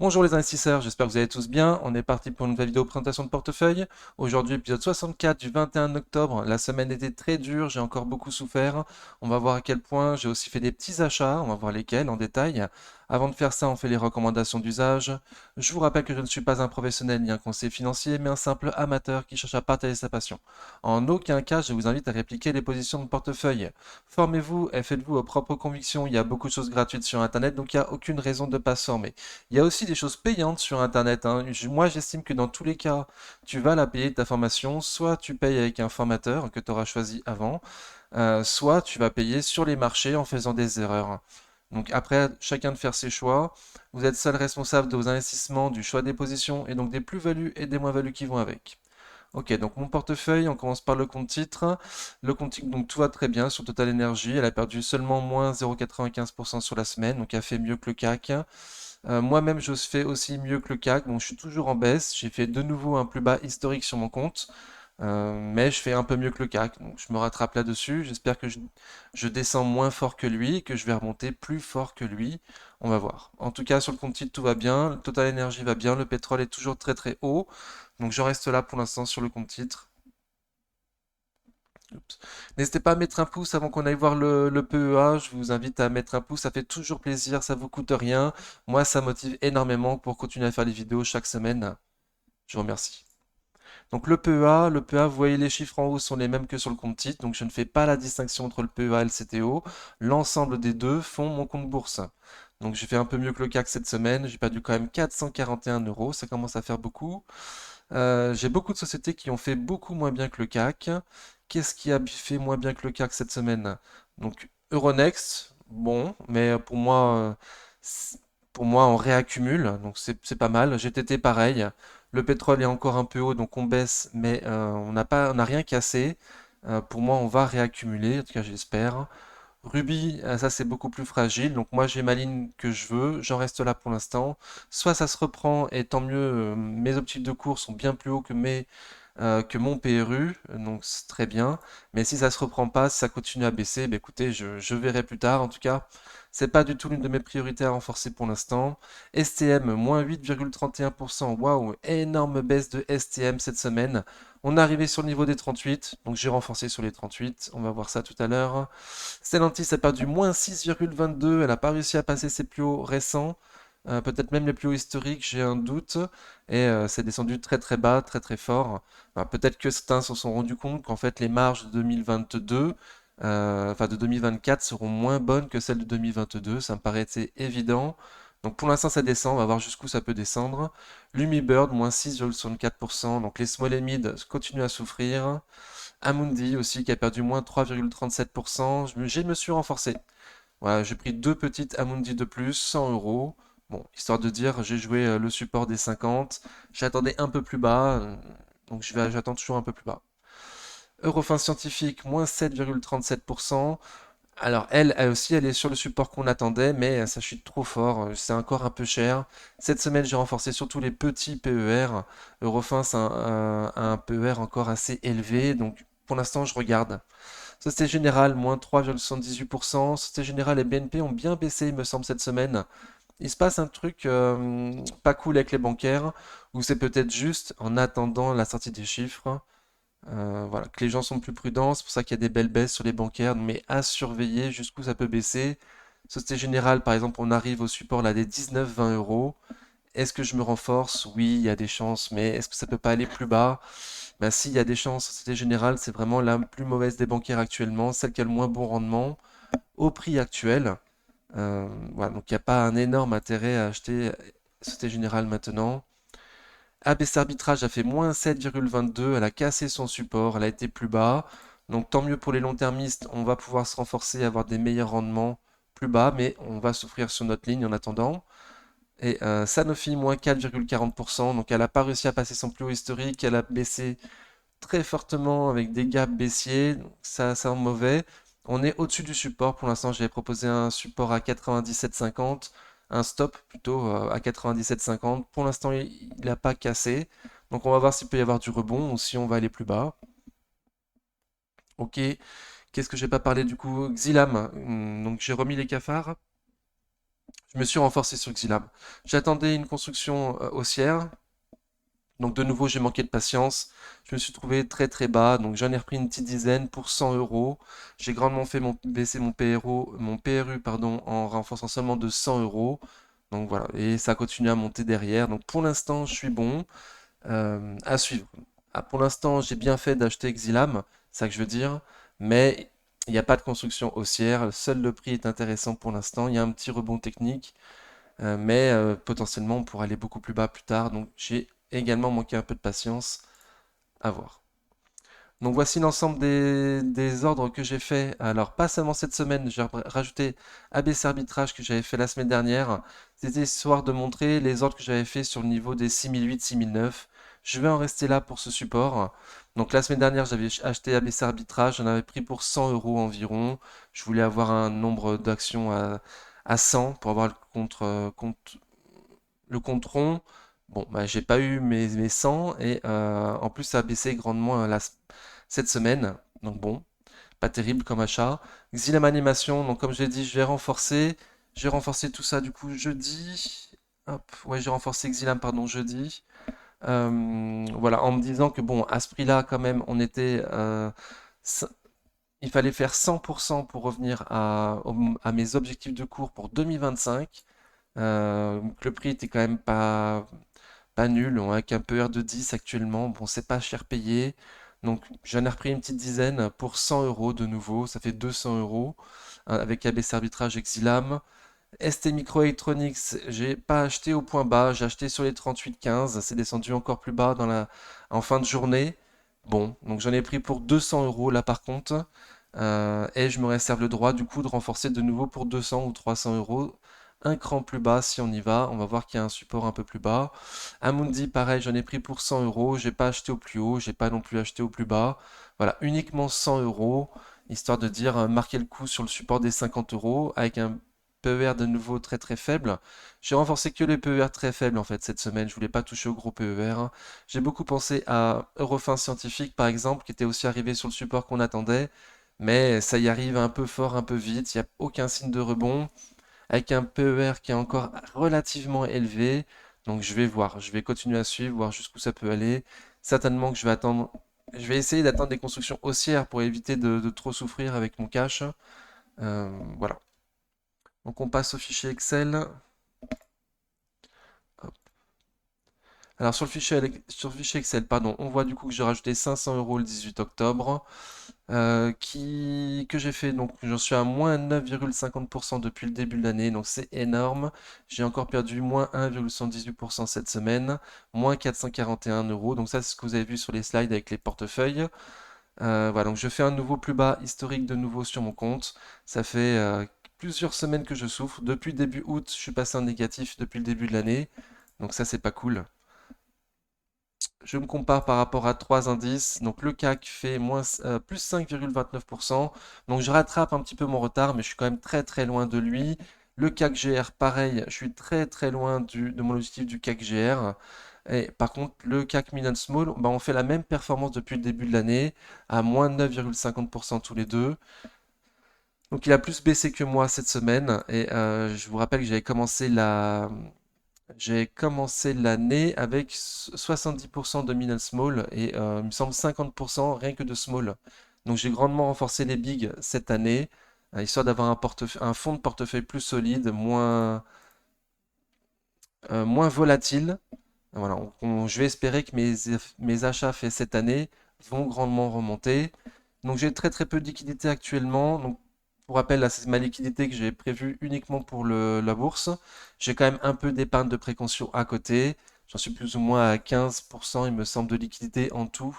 Bonjour les investisseurs, j'espère que vous allez tous bien. On est parti pour une nouvelle vidéo présentation de portefeuille. Aujourd'hui, épisode 64 du 21 octobre. La semaine était très dure, j'ai encore beaucoup souffert. On va voir à quel point j'ai aussi fait des petits achats, on va voir lesquels en détail. Avant de faire ça, on fait les recommandations d'usage. Je vous rappelle que je ne suis pas un professionnel ni un conseiller financier, mais un simple amateur qui cherche à partager sa passion. En aucun cas, je vous invite à répliquer les positions de portefeuille. Formez-vous et faites-vous vos propres convictions. Il y a beaucoup de choses gratuites sur Internet, donc il n'y a aucune raison de ne pas se former. Il y a aussi des choses payantes sur Internet, hein. Moi, j'estime que dans tous les cas, tu vas la payer ta formation. Soit tu payes avec un formateur que tu auras choisi avant, soit tu vas payer sur les marchés en faisant des erreurs. Donc après, chacun de faire ses choix. Vous êtes seul responsable de vos investissements, du choix des positions et donc des plus-values et des moins-values qui vont avec. Ok, donc mon portefeuille, on commence par le compte titre. Le compte titre, donc tout va très bien sur Total Energy. Elle a perdu seulement moins 0,95% sur la semaine, donc elle a fait mieux que le CAC. Moi-même, je fais aussi mieux que le CAC, donc je suis toujours en baisse. J'ai fait de nouveau un plus bas historique sur mon compte, mais je fais un peu mieux que le CAC, donc je me rattrape là-dessus. J'espère que je descends moins fort que lui et que je vais remonter plus fort que lui. On va voir. En tout cas, sur le compte titre, tout va bien. Le Total Energy va bien. Le pétrole est toujours très très haut. Donc je reste là pour l'instant sur le compte titre. Oups. N'hésitez pas à mettre un pouce avant qu'on aille voir le PEA. Je vous invite à mettre un pouce, ça fait toujours plaisir, ça vous coûte rien. Moi, ça motive énormément pour continuer à faire les vidéos chaque semaine. Je vous remercie. Donc le PEA, vous voyez les chiffres en haut sont les mêmes que sur le compte titre, donc je ne fais pas la distinction entre le PEA et le CTO. L'ensemble des deux font mon compte bourse. Donc j'ai fait un peu mieux que le CAC cette semaine, j'ai perdu quand même 441 euros, ça commence à faire beaucoup. J'ai beaucoup de sociétés qui ont fait beaucoup moins bien que le CAC. Qu'est-ce qui a fait moins bien que le CAC cette semaine? Donc Euronext, bon, mais c- pour moi on réaccumule, donc c'est pas mal. GTT pareil. Le pétrole est encore un peu haut, donc on baisse, mais on n'a rien cassé. Pour moi, on va réaccumuler, en tout cas j'espère. Ruby, ça c'est beaucoup plus fragile, donc moi j'ai ma ligne que je veux, j'en reste là pour l'instant. Soit ça se reprend et tant mieux, mes objectifs de cours sont bien plus hauts que mon PRU, donc c'est très bien. Mais si ça se reprend pas, si ça continue à baisser, bah écoutez, je verrai plus tard. En tout cas, c'est pas du tout l'une de mes priorités à renforcer pour l'instant. STM, moins 8,31%. Waouh, énorme baisse de STM cette semaine. On est arrivé sur le niveau des 38, donc j'ai renforcé sur les 38. On va voir ça tout à l'heure. Stellantis a perdu moins 6,22. Elle n'a pas réussi à passer ses plus hauts récents. Peut-être même les plus hauts historiques, j'ai un doute. Et c'est descendu très très bas, très très fort. Enfin, peut-être que certains se sont rendus compte qu'en fait les marges de 2022, enfin de 2024 seront moins bonnes que celles de 2022. Ça me paraissait évident. Donc pour l'instant ça descend, on va voir jusqu'où ça peut descendre. Lumibird, moins 6,64%. Donc les small et mid continuent à souffrir. Amundi aussi qui a perdu moins 3,37%. Je me suis renforcé. Voilà, j'ai pris deux petites Amundi de plus, 100 euros. Bon, histoire de dire, j'ai joué le support des 50. J'attendais un peu plus bas, donc j'attends toujours un peu plus bas. Eurofin Scientifique, moins 7,37%. Alors elle aussi, elle est sur le support qu'on attendait, mais ça chute trop fort, c'est encore un peu cher. Cette semaine, j'ai renforcé surtout les petits PER. Eurofin, c'est un PER encore assez élevé, donc pour l'instant, je regarde. Société Générale, moins 3,78%. Société Générale et BNP ont bien baissé, il me semble, cette semaine. Il se passe un truc pas cool avec les bancaires, ou c'est peut-être juste en attendant la sortie des chiffres. Voilà, que les gens sont plus prudents, c'est pour ça qu'il y a des belles baisses sur les bancaires, mais à surveiller jusqu'où ça peut baisser. Société Générale, par exemple, on arrive au support là des 19-20 euros. Est-ce que je me renforce? Oui, il y a des chances, mais est-ce que ça peut pas aller plus bas? Ben, s'il y a des chances, Société Générale, c'est vraiment la plus mauvaise des bancaires actuellement, celle qui a le moins bon rendement au prix actuel. Voilà, donc il n'y a pas un énorme intérêt à acheter Société Générale maintenant. ABC Arbitrage a fait moins 7,22, elle a cassé son support, elle a été plus bas. Donc tant mieux pour les long-termistes, on va pouvoir se renforcer, avoir des meilleurs rendements plus bas, mais on va souffrir sur notre ligne en attendant. Et Sanofi, moins 4,40%, donc elle n'a pas réussi à passer son plus haut historique, elle a baissé très fortement avec des gaps baissiers, donc ça sent mauvais. On est au-dessus du support. Pour l'instant, j'avais proposé un support à 97,50, un stop plutôt à 97,50. Pour l'instant, il n'a pas cassé. Donc on va voir s'il peut y avoir du rebond ou si on va aller plus bas. Ok, qu'est-ce que j'ai pas parlé du coup? Xilam, donc j'ai remis les cafards. Je me suis renforcé sur Xilab. J'attendais une construction haussière. Donc de nouveau, j'ai manqué de patience. Je me suis trouvé très très bas. Donc j'en ai repris une petite dizaine pour 100 euros. J'ai grandement fait baisser mon PRU pardon, en renforçant seulement de 100 euros. Donc voilà. Et ça continue à monter derrière. Donc pour l'instant, je suis bon. À suivre. Ah, pour l'instant, j'ai bien fait d'acheter Exilam. C'est ça que je veux dire. Mais il n'y a pas de construction haussière. Seul le prix est intéressant pour l'instant. Il y a un petit rebond technique. Mais potentiellement on pourra aller beaucoup plus bas plus tard. Donc j'ai également manqué un peu de patience à voir. Donc voici l'ensemble des ordres que j'ai fait. Alors pas seulement cette semaine, j'ai rajouté ABC arbitrage que j'avais fait la semaine dernière. C'était histoire de montrer les ordres que j'avais fait sur le niveau des 6008-6009. Je vais en rester là pour ce support. Donc la semaine dernière j'avais acheté ABC arbitrage, j'en avais pris pour 100 euros environ. Je voulais avoir un nombre d'actions à 100 pour avoir le compte rond. Bon, bah, j'ai pas eu mes 100 et en plus ça a baissé grandement cette semaine. Donc bon, pas terrible comme achat. Xylem Animation, donc comme je l'ai dit, je vais renforcer. J'ai renforcé tout ça du coup jeudi. Hop, ouais, j'ai renforcé Xylem, pardon, jeudi. Voilà, en me disant que bon, à ce prix-là, quand même, il fallait faire 100% pour revenir à mes objectifs de cours pour 2025. Le prix était quand même pas nul, on a qu'un PER de 10 actuellement, bon c'est pas cher payé, donc j'en ai repris une petite dizaine pour 100 euros de nouveau, ça fait 200 euros, avec ABC Arbitrage Exilam. ST Microelectronics, j'ai pas acheté au point bas, j'ai acheté sur les 38,15, c'est descendu encore plus bas en fin de journée. Bon, donc j'en ai pris pour 200 euros là par contre, et je me réserve le droit du coup de renforcer de nouveau pour 200 ou 300 euros. Un cran plus bas si on y va, on va voir qu'il y a un support un peu plus bas. Amundi, pareil, j'en ai pris pour 100 euros, j'ai pas acheté au plus haut, j'ai pas non plus acheté au plus bas. Voilà, uniquement 100 euros, histoire de dire marquer le coup sur le support des 50 euros avec un PER de nouveau très très faible. J'ai renforcé que les PER très faibles en fait cette semaine, je voulais pas toucher au gros PER. J'ai beaucoup pensé à Eurofins Scientifique par exemple, qui était aussi arrivé sur le support qu'on attendait, mais ça y arrive un peu fort, un peu vite, il n'y a aucun signe de rebond, avec un PER qui est encore relativement élevé. Donc je vais voir, je vais continuer à suivre, voir jusqu'où ça peut aller. Certainement que je vais essayer d'attendre des constructions haussières pour éviter de trop souffrir avec mon cash. Voilà. Donc on passe au fichier Excel. Hop. Alors sur le fichier Excel, pardon, on voit du coup que j'ai rajouté 500 euros le 18 octobre. Que j'ai fait, donc j'en suis à moins 9,50% depuis le début de l'année, donc c'est énorme. J'ai encore perdu moins 1,78% cette semaine, moins 441 euros. Donc ça, c'est ce que vous avez vu sur les slides avec les portefeuilles. Voilà, donc je fais un nouveau plus bas historique de nouveau sur mon compte. Ça fait plusieurs semaines que je souffre. Depuis début août, je suis passé en négatif depuis le début de l'année. Donc ça, c'est pas cool. Je me compare par rapport à trois indices. Donc le CAC fait plus 5,29%. Donc je rattrape un petit peu mon retard, mais je suis quand même très très loin de lui. Le CAC GR, pareil, je suis très très loin de mon objectif du CAC GR. Et par contre, le CAC Mid and Small, bah, on fait la même performance depuis le début de l'année, à moins 9,50% tous les deux. Donc il a plus baissé que moi cette semaine. Et je vous rappelle que j'ai commencé l'année avec 70% de mid and small et il me semble 50% rien que de small. Donc j'ai grandement renforcé les bigs cette année, histoire d'avoir un fond de portefeuille plus solide, moins volatile. Voilà, je vais espérer que mes achats faits cette année vont grandement remonter. Donc j'ai très très peu de liquidité actuellement. Donc pour rappel, là c'est ma liquidité que j'ai prévue uniquement pour la bourse. J'ai quand même un peu d'épargne de précaution à côté. J'en suis plus ou moins à 15%, il me semble, de liquidité en tout.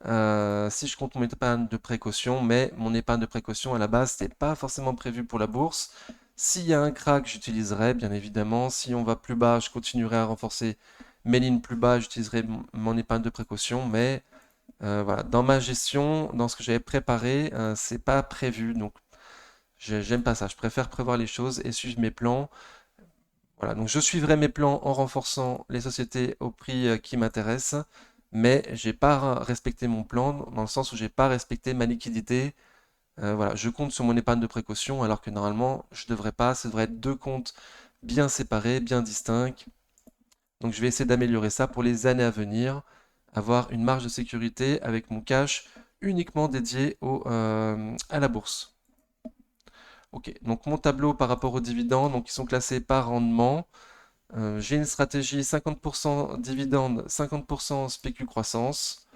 Si je compte mon épargne de précaution, mais mon épargne de précaution à la base, c'était pas forcément prévu pour la bourse. S'il y a un crack, j'utiliserai bien évidemment. Si on va plus bas, je continuerai à renforcer mes lignes plus bas, j'utiliserai mon épargne de précaution. Mais voilà, dans ma gestion, dans ce que j'avais préparé, c'est pas prévu. Donc j'aime pas ça. Je préfère prévoir les choses et suivre mes plans. Voilà, donc je suivrai mes plans en renforçant les sociétés au prix qui m'intéresse, mais j'ai pas respecté mon plan dans le sens où j'ai pas respecté ma liquidité. Voilà, je compte sur mon épargne de précaution alors que normalement je devrais pas. Ça devrait être deux comptes bien séparés, bien distincts. Donc je vais essayer d'améliorer ça pour les années à venir, avoir une marge de sécurité avec mon cash uniquement dédié à la bourse. Ok, donc mon tableau par rapport aux dividendes, donc ils sont classés par rendement. J'ai une stratégie 50% dividendes, 50% spécu croissance.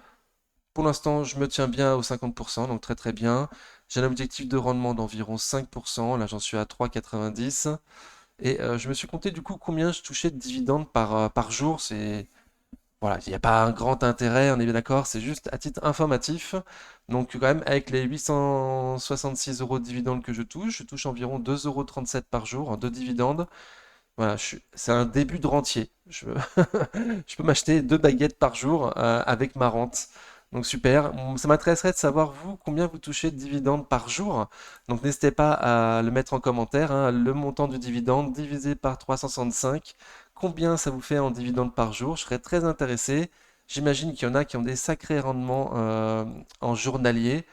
Pour l'instant, je me tiens bien aux 50%, donc très très bien. J'ai un objectif de rendement d'environ 5%, là j'en suis à 3,90. Et je me suis compté du coup combien je touchais de dividendes par jour. Voilà, il n'y a pas un grand intérêt, on est bien d'accord, c'est juste à titre informatif. Donc quand même, avec les 866 euros de dividendes que je touche environ 2,37 € par jour de dividendes. Voilà, c'est un début de rentier. Je peux m'acheter 2 baguettes par jour avec ma rente. Donc super. Ça m'intéresserait de savoir vous combien vous touchez de dividendes par jour. Donc n'hésitez pas à le mettre en commentaire, hein. Le montant du dividende divisé par 365. Combien ça vous fait en dividendes par jour? Je serais très intéressé. J'imagine qu'il y en a qui ont des sacrés rendements en journalier.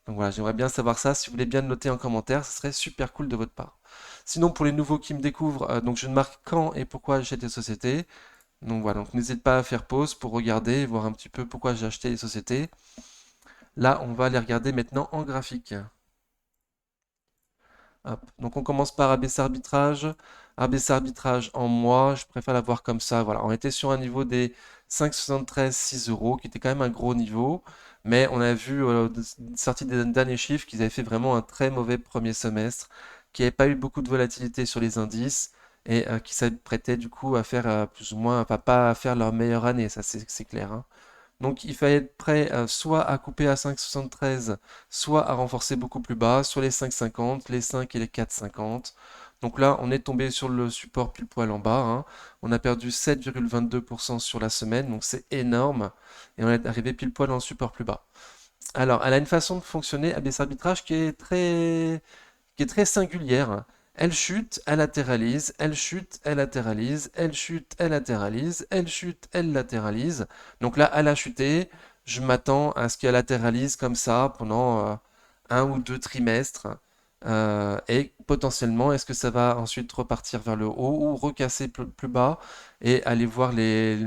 Donc voilà, j'aimerais bien savoir ça. Si vous voulez bien le noter en commentaire, ce serait super cool de votre part. Sinon, pour les nouveaux qui me découvrent, donc je ne marque quand et pourquoi j'achète les sociétés. Donc voilà, donc n'hésite pas à faire pause pour regarder, voir un petit peu pourquoi j'ai acheté les sociétés. Là, on va les regarder maintenant en graphique. Hop. Donc on commence par ABC arbitrage. ABC arbitrage en mois, je préfère l'avoir comme ça. Voilà, on était sur un niveau des 5,73, 6 euros, qui était quand même un gros niveau. Mais on a vu, sorti des derniers chiffres, qu'ils avaient fait vraiment un très mauvais premier semestre, qu'il n'y avait pas eu beaucoup de volatilité sur les indices et qui s'apprêtaient du coup à faire plus ou moins, enfin pas à faire leur meilleure année, ça c'est clair, hein. Donc il fallait être prêt soit à couper à 5,73, soit à renforcer beaucoup plus bas, soit les 5,50, les 5 et les 4,50. Donc là, on est tombé sur le support pile poil en bas, hein. On a perdu 7,22% sur la semaine, donc c'est énorme. Et on est arrivé pile poil dans le support plus bas. Alors, elle a une façon de fonctionner, ABC Arbitrage, qui est très singulière. Elle chute, elle latéralise, elle chute, elle latéralise, elle chute, elle latéralise, elle chute, elle latéralise. Donc là, elle a chuté. Je m'attends à ce qu'elle latéralise comme ça pendant un ou deux trimestres. Et potentiellement, est-ce que ça va ensuite repartir vers le haut ou recasser plus bas et aller voir les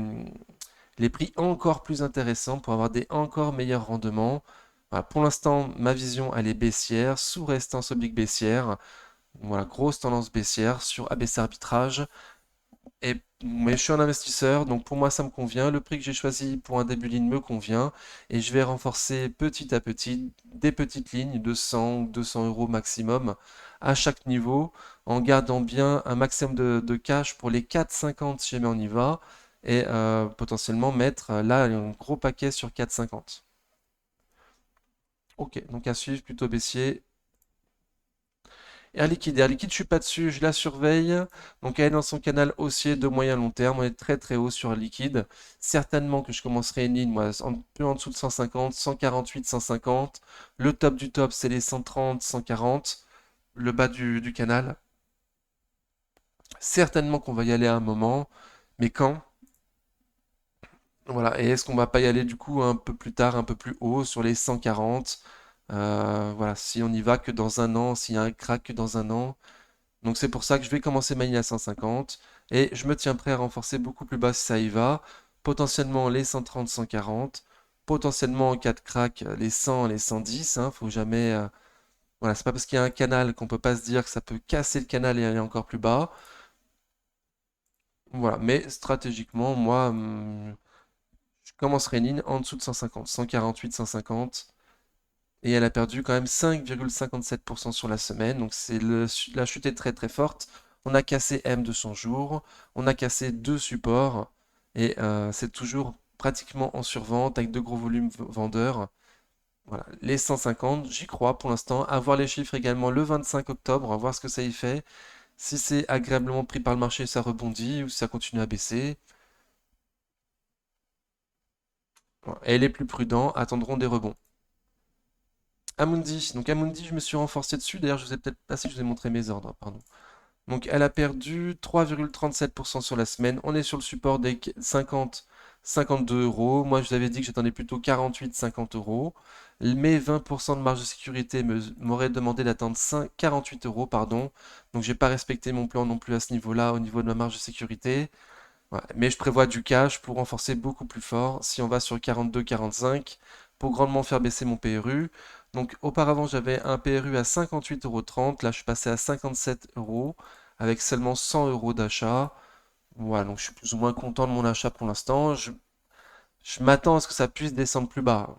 prix encore plus intéressants pour avoir des encore meilleurs rendements. Voilà, pour l'instant, ma vision, elle est baissière, sous restance oblique baissière. Voilà, grosse tendance baissière sur ABC arbitrage. Mais je suis un investisseur, donc pour moi ça me convient. Le prix que j'ai choisi pour un début de ligne me convient. Et je vais renforcer petit à petit des petites lignes de 100 ou 200 euros maximum à chaque niveau, en gardant bien un maximum de cash pour les 4,50 si jamais on y va. Et potentiellement mettre là un gros paquet sur 4,50. Ok, donc à suivre, plutôt baissier. Air Liquide, je suis pas dessus, je la surveille. Donc elle est dans son canal haussier de moyen long terme. On est très très haut sur Air Liquide. Certainement que je commencerai une ligne, moi, un peu en dessous de 150, 148, 150. Le top du top, c'est les 130, 140. Le bas du canal. Certainement qu'on va y aller à un moment. Mais quand? Voilà. Et est-ce qu'on va pas y aller du coup un peu plus tard, un peu plus haut, sur les 140? Voilà. Si on y va que dans un an, s'il y a un crack que dans un an. Donc c'est pour ça que je vais commencer ma ligne à 150 et je me tiens prêt à renforcer beaucoup plus bas si ça y va. Potentiellement les 130, 140. Potentiellement en cas de crack les 100, les 110, hein. Faut jamais. Voilà, c'est pas parce qu'il y a un canal qu'on peut pas se dire que ça peut casser le canal et aller encore plus bas. Voilà, mais stratégiquement, moi, je commencerai une ligne en dessous de 150, 148, 150. Et elle a perdu quand même 5,57% sur la semaine. Donc la chute est très très forte. On a cassé M de son jour. On a cassé deux supports. Et c'est toujours pratiquement en survente avec de gros volumes vendeurs. Voilà, les 150, j'y crois pour l'instant. À voir les chiffres également le 25 octobre, on va voir ce que ça y fait. Si c'est agréablement pris par le marché, ça rebondit ou si ça continue à baisser. Voilà. Et les plus prudents attendront des rebonds. Amundi. Donc Amundi, je me suis renforcé dessus. D'ailleurs, je vous ai peut-être pas si je vous ai montré mes ordres, pardon. Donc elle a perdu 3,37% sur la semaine. On est sur le support des 50, 52 euros. Moi, je vous avais dit que j'attendais plutôt 48-50 euros. Mes 20% de marge de sécurité m'auraient demandé d'attendre 48 euros, pardon. Donc, j'ai pas respecté mon plan non plus à ce niveau-là, au niveau de ma marge de sécurité. Ouais, mais je prévois du cash pour renforcer beaucoup plus fort si on va sur 42-45 pour grandement faire baisser mon PRU. Donc auparavant j'avais un PRU à 58,30 €, là je suis passé à 57 euros avec seulement 100 euros d'achat. Voilà, donc je suis plus ou moins content de mon achat pour l'instant. Je m'attends à ce que ça puisse descendre plus bas.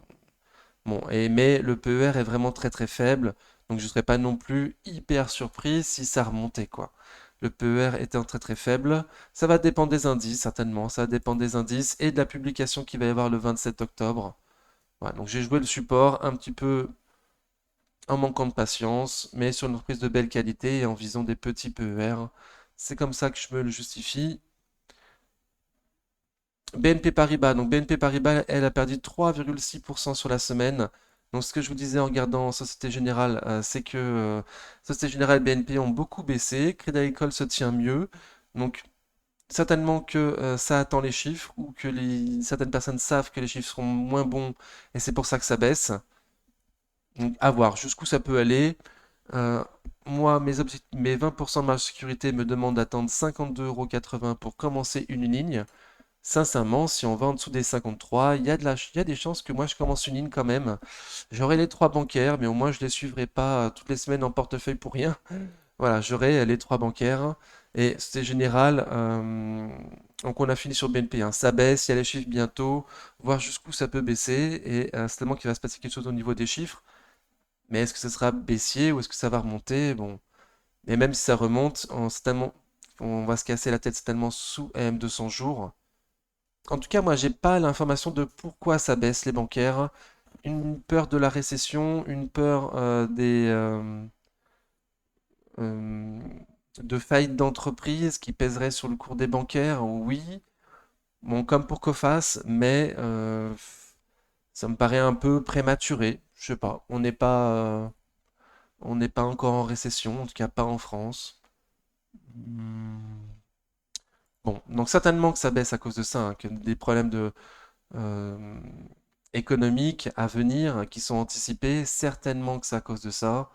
Bon, mais le PER est vraiment très très faible, donc je ne serais pas non plus hyper surpris si ça remontait, quoi. Le PER étant très très faible, ça va dépendre des indices, certainement, ça va dépendre des indices et de la publication qu'il va y avoir le 27 octobre. Voilà, donc j'ai joué le support un petit peu en manquant de patience, mais sur une reprise de belle qualité et en visant des petits PER. C'est comme ça que je me le justifie. BNP Paribas. Donc BNP Paribas, elle a perdu 3,6% sur la semaine. Donc ce que je vous disais en regardant Société Générale, c'est que Société Générale et BNP ont beaucoup baissé. Crédit Agricole se tient mieux. Donc certainement que ça attend les chiffres ou que certaines personnes savent que les chiffres seront moins bons et c'est pour ça que ça baisse. Donc à voir jusqu'où ça peut aller. Euh, Moi, mes 20% de marge de sécurité me demandent d'attendre 52,80 € pour commencer une ligne. Sincèrement, si on va en dessous des 53, il y a des chances que moi je commence une ligne quand même. J'aurai les trois bancaires, mais au moins je les suivrai pas toutes les semaines en portefeuille pour rien. Voilà, j'aurai les trois bancaires. Et c'est général. Donc on a fini sur BNP, hein. Ça baisse, il y a les chiffres bientôt, voir jusqu'où ça peut baisser. Et c'est tellement qu'il va se passer quelque chose au niveau des chiffres. Mais est-ce que ce sera baissier ou est-ce que ça va remonter? Bon. Et même si ça remonte, on va se casser la tête, c'est tellement sous AM200 jours. En tout cas, moi, j'ai pas l'information de pourquoi ça baisse les bancaires. Une peur de la récession, une peur euh, de faillite d'entreprise qui pèserait sur le cours des bancaires, oui. Bon, comme pour Coface, mais ça me paraît un peu prématuré. Je sais pas. On n'est pas encore en récession, en tout cas pas en France. Hmm. Bon, donc certainement que ça baisse à cause de ça, hein, que des problèmes euh, économiques à venir qui sont anticipés, certainement que c'est à cause de ça,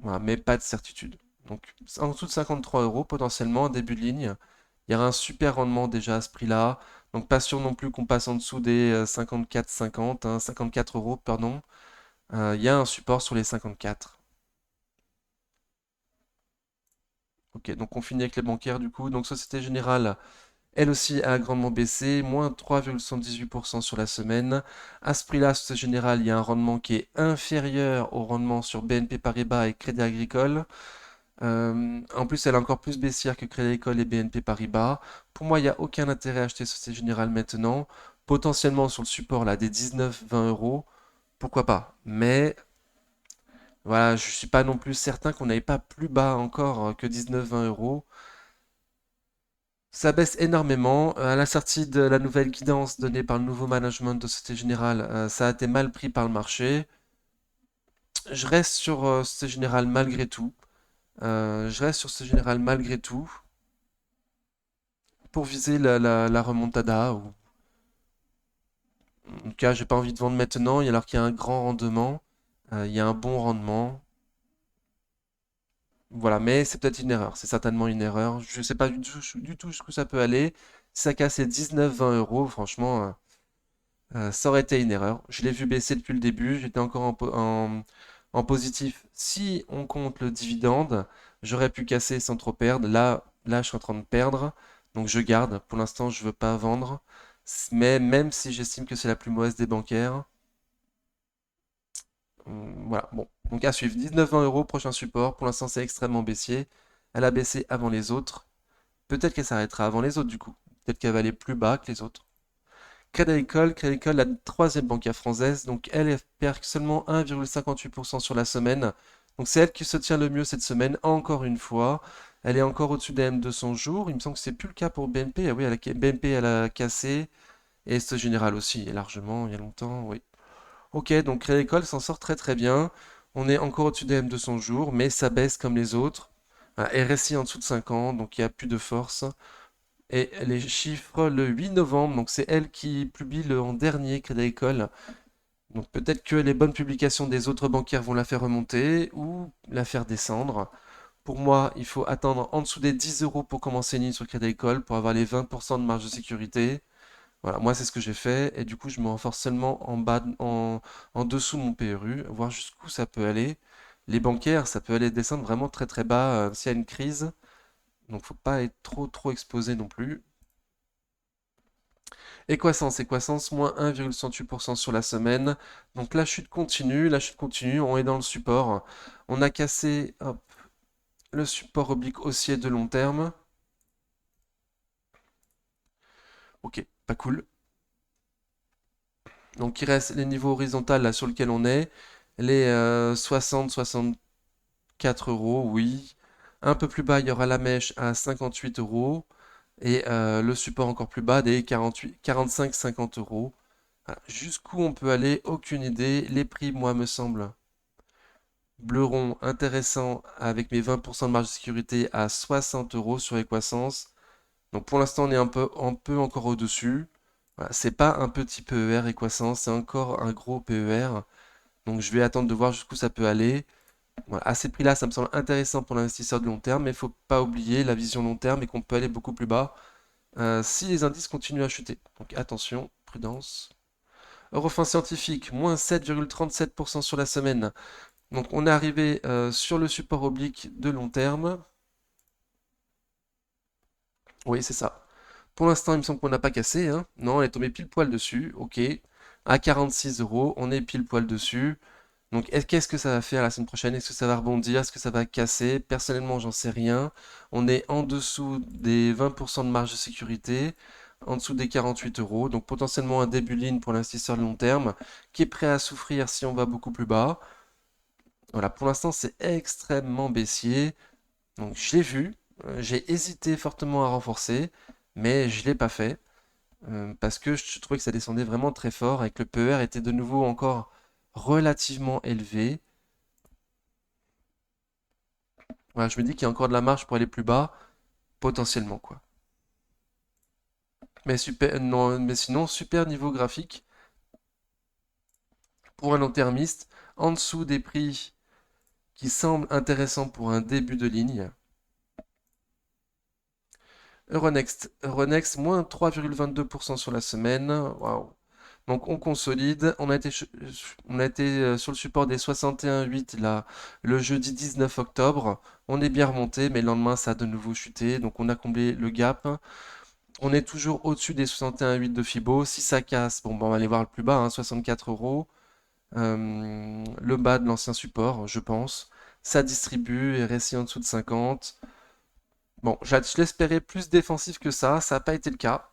voilà, mais pas de certitude. Donc en dessous de 53 euros, potentiellement, en début de ligne, il y aura un super rendement déjà à ce prix-là. Donc pas sûr non plus qu'on passe en dessous des 54,50, hein, 54 euros, pardon. Il y a un support sur les 54. Ok, donc on finit avec les bancaires du coup. Donc Société Générale, elle aussi a grandement baissé, moins 3,78% sur la semaine. À ce prix-là, Société Générale, il y a un rendement qui est inférieur au rendement sur BNP Paribas et Crédit Agricole. En plus, elle est encore plus baissière que Crédit Agricole et BNP Paribas. Pour moi, il n'y a aucun intérêt à acheter Société Générale maintenant. Potentiellement sur le support là, des 19-20 euros, pourquoi pas. Mais voilà, je ne suis pas non plus certain qu'on n'aille pas plus bas encore que 19-20 euros. Ça baisse énormément. À la sortie de la nouvelle guidance donnée par le nouveau management de Société Générale, ça a été mal pris par le marché. Je reste sur Société Générale malgré tout. Je reste sur Société Générale malgré tout pour viser la remontada. En tout cas, j'ai pas envie de vendre maintenant, alors qu'il y a un grand rendement. Il y a un bon rendement. Voilà, mais c'est peut-être une erreur. C'est certainement une erreur. Je sais pas du tout jusqu'où ça peut aller. Si ça casse les 19-20 euros, franchement. Ça aurait été une erreur. Je l'ai vu baisser depuis le début. J'étais encore en positif. Si on compte le dividende, j'aurais pu casser sans trop perdre. Là, je suis en train de perdre. Donc je garde. Pour l'instant, je veux pas vendre. Mais même si j'estime que c'est la plus mauvaise des bancaires, voilà. Bon. Donc à suivre. 19-20 euros, prochain support. Pour l'instant, c'est extrêmement baissier. Elle a baissé avant les autres. Peut-être qu'elle s'arrêtera avant les autres, du coup. Peut-être qu'elle va aller plus bas que les autres. Crédit Agricole, la troisième bancaire française, donc elle perd seulement 1,58% sur la semaine. Donc c'est elle qui se tient le mieux cette semaine, encore une fois. Elle est encore au-dessus des M200 jours. Il me semble que c'est plus le cas pour BNP. Ah oui, BNP, elle a cassé. Et ce général aussi, largement, il y a longtemps, oui. Ok, donc Crédit Agricole s'en sort très très bien. On est encore au-dessus des M200 jours, mais ça baisse comme les autres. Voilà, RSI en dessous de 50, donc il n'y a plus de force. Et les chiffres le 8 novembre, donc c'est elle qui publie le en dernier Crédit Agricole. Donc peut-être que les bonnes publications des autres bancaires vont la faire remonter ou la faire descendre. Pour moi, il faut attendre en dessous des 10 euros pour commencer une ligne sur Crédit Agricole pour avoir les 20% de marge de sécurité. Voilà, moi c'est ce que j'ai fait et du coup je me renforce seulement en bas, en dessous de mon PRU, voir jusqu'où ça peut aller. Les bancaires, ça peut aller descendre vraiment très très bas s'il y a une crise, donc faut pas être trop exposé non plus. Équassence, moins 1,68% sur la semaine. Donc la chute continue, on est dans le support. On a cassé hop, le support oblique haussier de long terme. Ok, pas cool. Donc il reste les niveaux horizontaux là sur lesquels on est. Les 60-64 euros, oui. Un peu plus bas, il y aura la mèche à 58 euros. Et le support encore plus bas des 48, 45-50 euros. Voilà. Jusqu'où on peut aller, aucune idée. Les prix, moi, me semblent bleu rond intéressant avec mes 20% de marge de sécurité à 60 euros sur Equasens. Donc pour l'instant, on est un peu encore au-dessus. Voilà, c'est pas un petit PER Equasens, c'est encore un gros PER. Donc je vais attendre de voir jusqu'où ça peut aller. Voilà, à ces prix-là, ça me semble intéressant pour l'investisseur de long terme, mais il ne faut pas oublier la vision long terme et qu'on peut aller beaucoup plus bas si les indices continuent à chuter. Donc attention, prudence. Eurofin scientifique, moins 7,37% sur la semaine. Donc on est arrivé sur le support oblique de long terme. Oui, c'est ça. Pour l'instant, il me semble qu'on n'a pas cassé, hein. Non, elle est tombée pile poil dessus. Ok. À 46 euros, on est pile poil dessus. Donc, qu'est-ce que ça va faire la semaine prochaine? Est-ce que ça va rebondir? Est-ce que ça va casser? Personnellement, j'en sais rien. On est en dessous des 20% de marge de sécurité, en dessous des 48 euros. Donc, potentiellement un début de ligne pour l'investisseur de long terme qui est prêt à souffrir si on va beaucoup plus bas. Voilà, pour l'instant, c'est extrêmement baissier. Donc, je l'ai vu. J'ai hésité fortement à renforcer, mais je ne l'ai pas fait parce que je trouvais que ça descendait vraiment très fort et que le PER était de nouveau encore relativement élevé. Voilà, je me dis qu'il y a encore de la marge pour aller plus bas, potentiellement, quoi. Mais super, non, mais sinon, super niveau graphique pour un long-termiste, en dessous des prix qui semblent intéressants pour un début de ligne. Euronext, moins 3,22% sur la semaine. Waouh. Donc on consolide. On a été sur le support des 61,8 là, le jeudi 19 octobre. On est bien remonté, mais le lendemain ça a de nouveau chuté. Donc on a comblé le gap. On est toujours au-dessus des 61,8 de Fibo. Si ça casse, bon, ben, on va aller voir le plus bas, hein, 64 euros. Le bas de l'ancien support, je pense. Ça distribue et réussit en dessous de 50. Bon, je l'espérais plus défensif que ça n'a pas été le cas.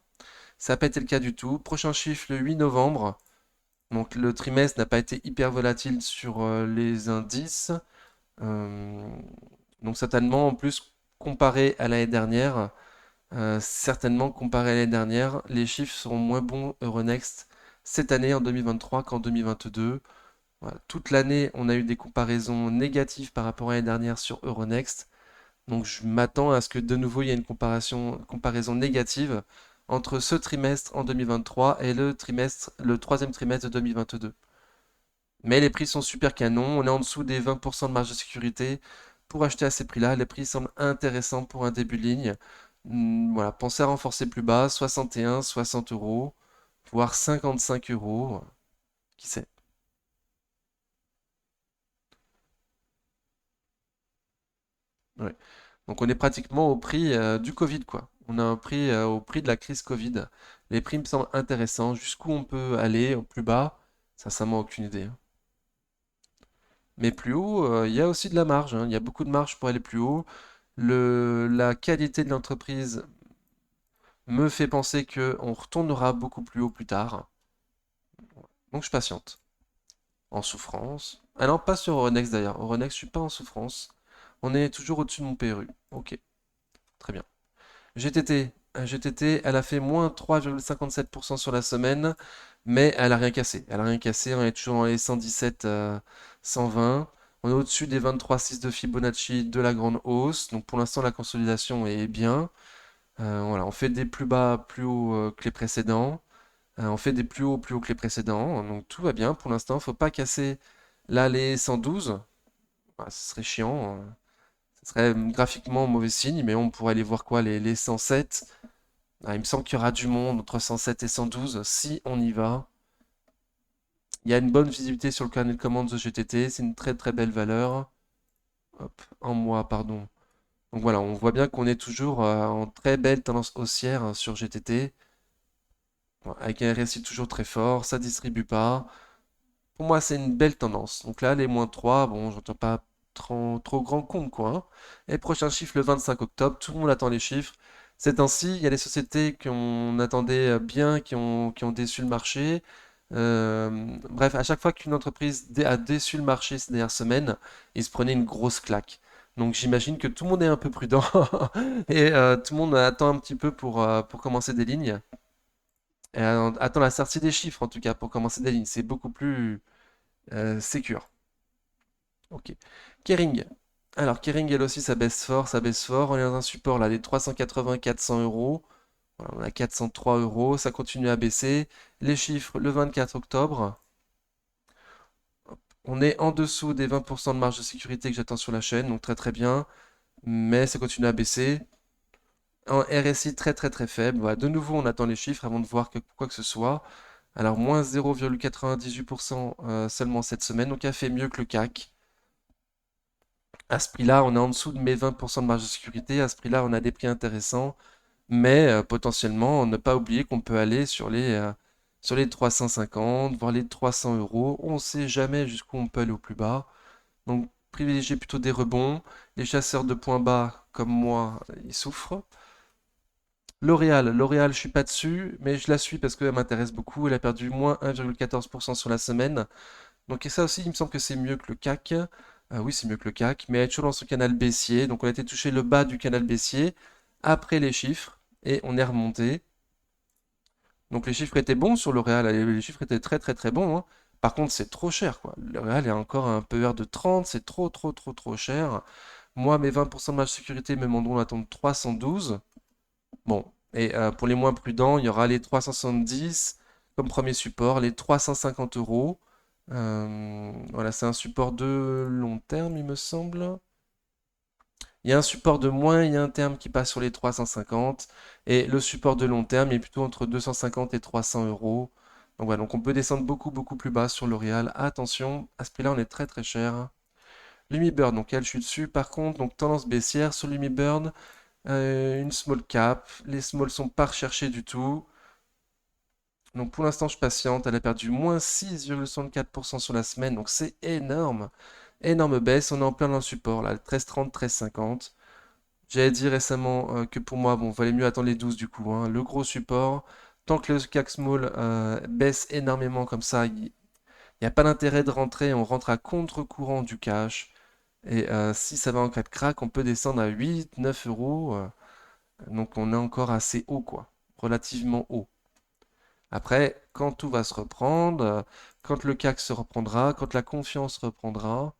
Ça n'a pas été le cas du tout. Prochain chiffre, le 8 novembre. Donc le trimestre n'a pas été hyper volatile sur les indices. Euh, donc certainement, en plus, comparé à l'année dernière, certainement, comparé à l'année dernière, les chiffres seront moins bons Euronext cette année en 2023 qu'en 2022. Voilà. Toute l'année, on a eu des comparaisons négatives par rapport à l'année dernière sur Euronext. Donc je m'attends à ce que de nouveau il y ait une comparaison négative entre ce trimestre en 2023 et le troisième trimestre de 2022. Mais les prix sont super canons, on est en dessous des 20% de marge de sécurité. Pour acheter à ces prix-là, les prix semblent intéressants pour un début de ligne. Voilà, pensez à renforcer plus bas, 61, 60 euros, voire 55 euros, qui sait. Ouais. Donc on est pratiquement au prix du Covid, quoi. On a un prix au prix de la crise Covid. Les prix me semblent intéressants. Jusqu'où on peut aller, au plus bas, sincèrement aucune idée, hein. Mais plus haut, il y a aussi de la marge, hein. Il y a beaucoup de marge pour aller plus haut. La qualité de l'entreprise me fait penser qu'on retournera beaucoup plus haut plus tard. Donc je patiente. En souffrance. Ah non, pas sur Euronext d'ailleurs. Euronext, je suis pas en souffrance. On est toujours au-dessus de mon PRU. Ok, très bien. GTT, elle a fait moins 3,57% sur la semaine, mais elle a rien cassé. Elle a rien cassé, on est toujours dans les 117, 120. On est au-dessus des 23,6 de Fibonacci de la grande hausse. Donc pour l'instant, la consolidation est bien. Voilà, on fait des plus bas plus haut que les précédents. On fait des plus hauts que les précédents. Donc tout va bien pour l'instant. Faut pas casser là les 112. Bah, ce serait chiant. Ce serait graphiquement mauvais signe, mais on pourrait aller voir quoi, les 107. Ah, il me semble qu'il y aura du monde entre 107 et 112 si on y va. Il y a une bonne visibilité sur le carnet de commandes de GTT, c'est une très très belle valeur. Hop, en mois, pardon. Donc voilà, on voit bien qu'on est toujours en très belle tendance haussière sur GTT, avec un RSI toujours très fort, ça distribue pas. Pour moi, c'est une belle tendance. Donc là, les -3, bon, j'entends pas trop grand compte, quoi, hein. Et prochain chiffre, le 25 octobre, tout le monde attend les chiffres. Ces temps-ci, il y a des sociétés qu'on attendait bien, qui ont déçu le marché. Bref, à chaque fois qu'une entreprise a déçu le marché ces dernières semaines, il se prenait une grosse claque. Donc j'imagine que tout le monde est un peu prudent et tout le monde attend un petit peu pour commencer des lignes. Et, attend la sortie des chiffres en tout cas pour commencer des lignes. C'est beaucoup plus Secure. Ok. Kering. Alors, Kering, elle aussi, ça baisse fort, ça baisse fort. On est dans un support là, des 380-400 euros. Voilà, on a 403 euros, ça continue à baisser. Les chiffres, le 24 octobre. On est en dessous des 20% de marge de sécurité que j'attends sur la chaîne, donc très très bien. Mais ça continue à baisser. En RSI très très très faible. Voilà, de nouveau, on attend les chiffres avant de voir quoi que ce soit. Alors, moins 0,98% seulement cette semaine, donc elle fait mieux que le CAC. À ce prix-là, on est en dessous de mes 20% de marge de sécurité. À ce prix-là, on a des prix intéressants. Mais potentiellement, ne pas oublier qu'on peut aller sur les 350, voire les 300 euros. On ne sait jamais jusqu'où on peut aller au plus bas. Donc, privilégiez plutôt des rebonds. Les chasseurs de points bas, comme moi, ils souffrent. L'Oréal, je suis pas dessus, mais je la suis parce qu'elle m'intéresse beaucoup. Elle a perdu moins 1,14% sur la semaine. Donc et ça aussi, il me semble que c'est mieux que le CAC. Oui, c'est mieux que le CAC, mais elle est toujours dans son canal baissier. Donc on a été touché le bas du canal baissier après les chiffres et on est remonté. Donc les chiffres étaient bons sur L'Oréal, les chiffres étaient très très très bons, hein. Par contre, c'est trop cher, quoi. L'Oréal est encore à un PER de 30, c'est trop trop trop trop cher. Moi, mes 20% de marge de sécurité me demanderont d'attendre 312. Bon, et pour les moins prudents, il y aura les 370 comme premier support, les 350 euros. Voilà, c'est un support de long terme, il me semble. Il y a un support de moyen terme qui passe sur les 350 et le support de long terme est plutôt entre 250 et 300 euros. Donc voilà, donc on peut descendre beaucoup beaucoup plus bas sur L'Oréal. Attention, à ce prix-là, on est très très cher. Lumibird, donc elle, je suis dessus. Par contre, donc tendance baissière sur Lumibird. Une small cap. Les smalls sont pas recherchés du tout. Donc pour l'instant, je patiente. Elle a perdu moins 6,64% sur la semaine. Donc c'est énorme. Énorme baisse. On est en plein dans le support là. 13,30, 13,50. J'avais dit récemment que pour moi, bon, valait mieux attendre les 12 du coup, hein. Le gros support. Tant que le CAC Small baisse énormément comme ça, il n'y a pas d'intérêt de rentrer. On rentre à contre-courant du cash. Et si ça va en cas de crack, on peut descendre à 8, 9 euros. Donc on est encore assez haut, quoi. Relativement haut. Après, quand tout va se reprendre, quand le CAC se reprendra, quand la confiance reprendra,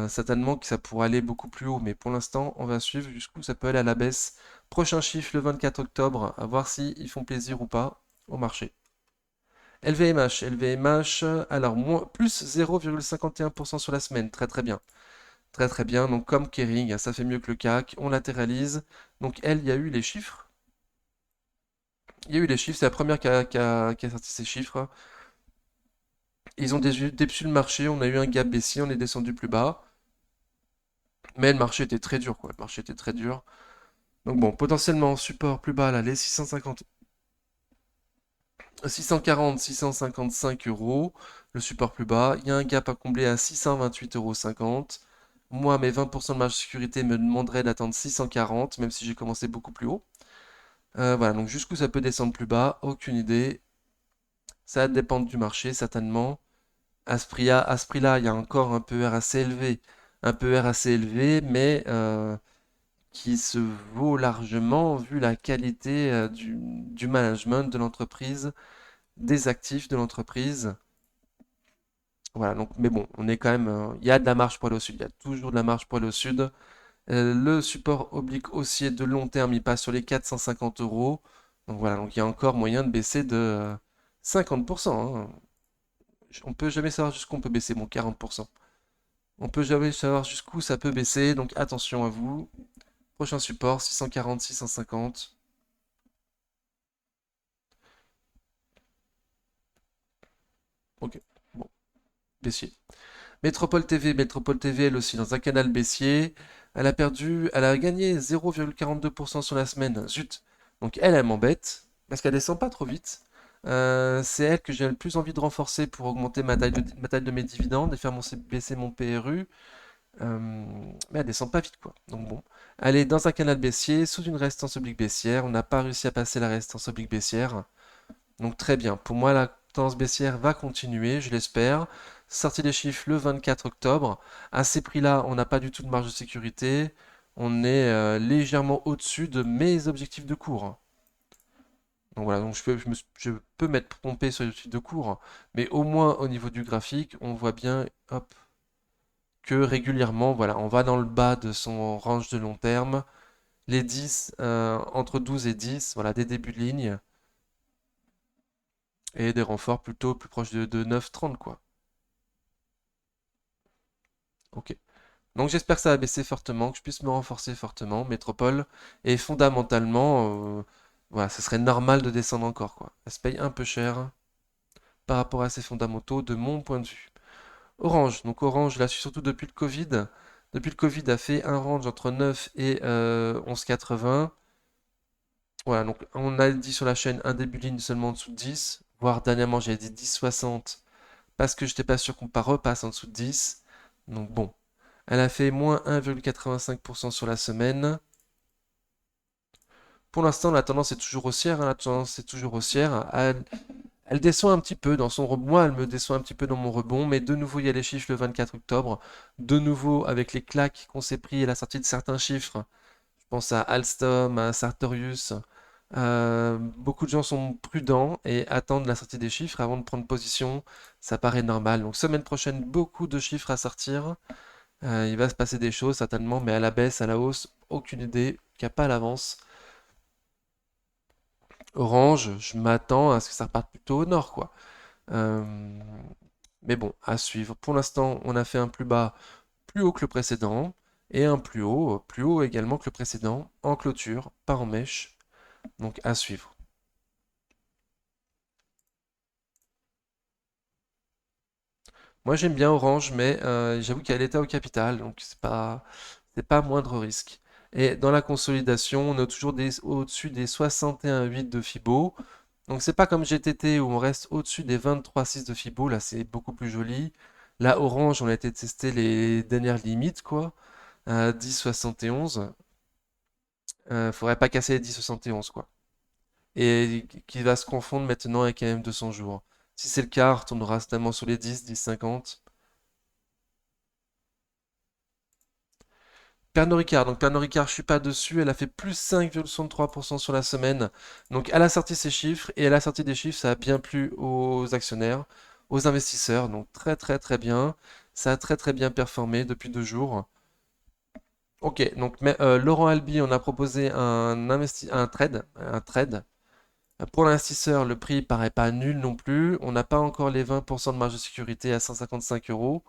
certainement que ça pourra aller beaucoup plus haut. Mais pour l'instant, on va suivre jusqu'où ça peut aller à la baisse. Prochain chiffre le 24 octobre, à voir si ils font plaisir ou pas au marché. LVMH, alors moins, plus 0,51% sur la semaine, très très bien. Très très bien, donc comme Kering, ça fait mieux que le CAC, on latéralise. Donc elle, il y a eu les chiffres. Il y a eu les chiffres, c'est la première qui a sorti ces chiffres. Ils ont déçu le marché, on a eu un gap baissier, on est descendu plus bas. Mais le marché était très dur, quoi. Le marché était très dur. Donc bon, potentiellement support plus bas, là, les 650, 640, 655 euros. Le support plus bas. Il y a un gap à combler à 628,50 euros. Moi, mes 20% de marge de sécurité me demanderaient d'attendre 640, même si j'ai commencé beaucoup plus haut. Voilà, donc jusqu'où ça peut descendre plus bas, aucune idée. Ça va dépendre du marché, certainement. À ce prix-là, il y a encore un PER assez élevé. Un PER assez élevé, mais qui se vaut largement vu la qualité du management de l'entreprise, des actifs de l'entreprise. Voilà, donc, mais bon, on est quand même. Il y a de la marge pour aller au sud. Il y a toujours de la marge pour aller au sud. Le support oblique haussier de long terme, il passe sur les 450 euros. Donc voilà, donc il y a encore moyen de baisser de 50%, hein. On peut jamais savoir jusqu'où on peut baisser, bon 40%. On peut jamais savoir jusqu'où ça peut baisser, donc attention à vous. Prochain support, 640, 650. Ok, bon, baissier. Métropole TV, elle aussi dans un canal baissier. Elle a gagné 0,42% sur la semaine. Zut. Donc elle m'embête parce qu'elle descend pas trop vite. C'est elle que j'ai le plus envie de renforcer pour augmenter ma taille de mes dividendes et faire baisser mon PRU. Euh, mais elle descend pas vite quoi. Donc bon. Elle est dans un canal baissier, sous une résistance oblique baissière. On n'a pas réussi à passer la résistance oblique baissière. Donc très bien. Pour moi, la tendance baissière va continuer, je l'espère. Sortie des chiffres le 24 octobre. À ces prix-là, on n'a pas du tout de marge de sécurité. On est légèrement au-dessus de mes objectifs de cours, hein. Donc voilà, donc je peux m'être trompé sur les objectifs de cours, hein. Mais au moins au niveau du graphique, on voit bien, hop, que régulièrement, voilà, on va dans le bas de son range de long terme. Les 10, entre 12 et 10, voilà, des débuts de ligne. Et des renforts plutôt plus proches de 9,30 quoi. Ok. Donc j'espère que ça va baisser fortement, que je puisse me renforcer fortement, métropole. Et fondamentalement, voilà, ce serait normal de descendre encore, quoi. Elle se paye un peu cher par rapport à ses fondamentaux de mon point de vue. Orange, donc Orange, là, surtout depuis le Covid. Depuis le Covid, a fait un range entre 9 et 11,80. Voilà, donc on a dit sur la chaîne un début de ligne seulement en dessous de 10, voire dernièrement j'ai dit 10,60 parce que j'étais pas sûr qu'on repasse en dessous de 10. Donc bon, elle a fait moins 1,85% sur la semaine. Pour l'instant, la tendance est toujours haussière, hein, la tendance est toujours haussière. Elle descend un petit peu dans son rebond. Moi, elle me déçoit un petit peu dans mon rebond, mais de nouveau, il y a les chiffres le 24 octobre. De nouveau, avec les claques qu'on s'est pris et la sortie de certains chiffres. Je pense à Alstom, à Sartorius. Beaucoup de gens sont prudents et attendent la sortie des chiffres avant de prendre position. Ça paraît normal. Donc, semaine prochaine, beaucoup de chiffres à sortir. Il va se passer des choses certainement, mais à la baisse, à la hausse, aucune idée, qu'il n'y a pas à l'avance. Orange, je m'attends à ce que ça reparte plutôt au nord, quoi. Euh, mais bon, à suivre. Pour l'instant, on a fait un plus bas plus haut que le précédent, et un plus haut également que le précédent, en clôture, pas en mèche. Donc à suivre. Moi j'aime bien Orange, mais j'avoue qu'il y a l'État au capital, donc c'est pas moindre risque. Et dans la consolidation, on est toujours au-dessus des 61,8 de Fibo. Donc c'est pas comme GTT où on reste au-dessus des 23,6 de Fibo, là c'est beaucoup plus joli. Là Orange, on a été tester les dernières limites quoi, à 10,71. Faudrait pas casser les 10,71 quoi. Et qui va se confondre maintenant avec AM 200 jours. Si c'est le cas, on retournera certainement sur les 10, 10,50. Pernod Ricard, donc Pernod Ricard, je suis pas dessus, elle a fait plus 5,63% sur la semaine. Donc elle a sorti ses chiffres et elle a sorti des chiffres, ça a bien plu aux actionnaires, aux investisseurs, donc très très très bien. Ça a très très bien performé depuis 2 jours. Ok, donc Laurent Albi, on a proposé un trade. Pour l'investisseur, le prix paraît pas nul non plus. On n'a pas encore les 20% de marge de sécurité à 155 euros,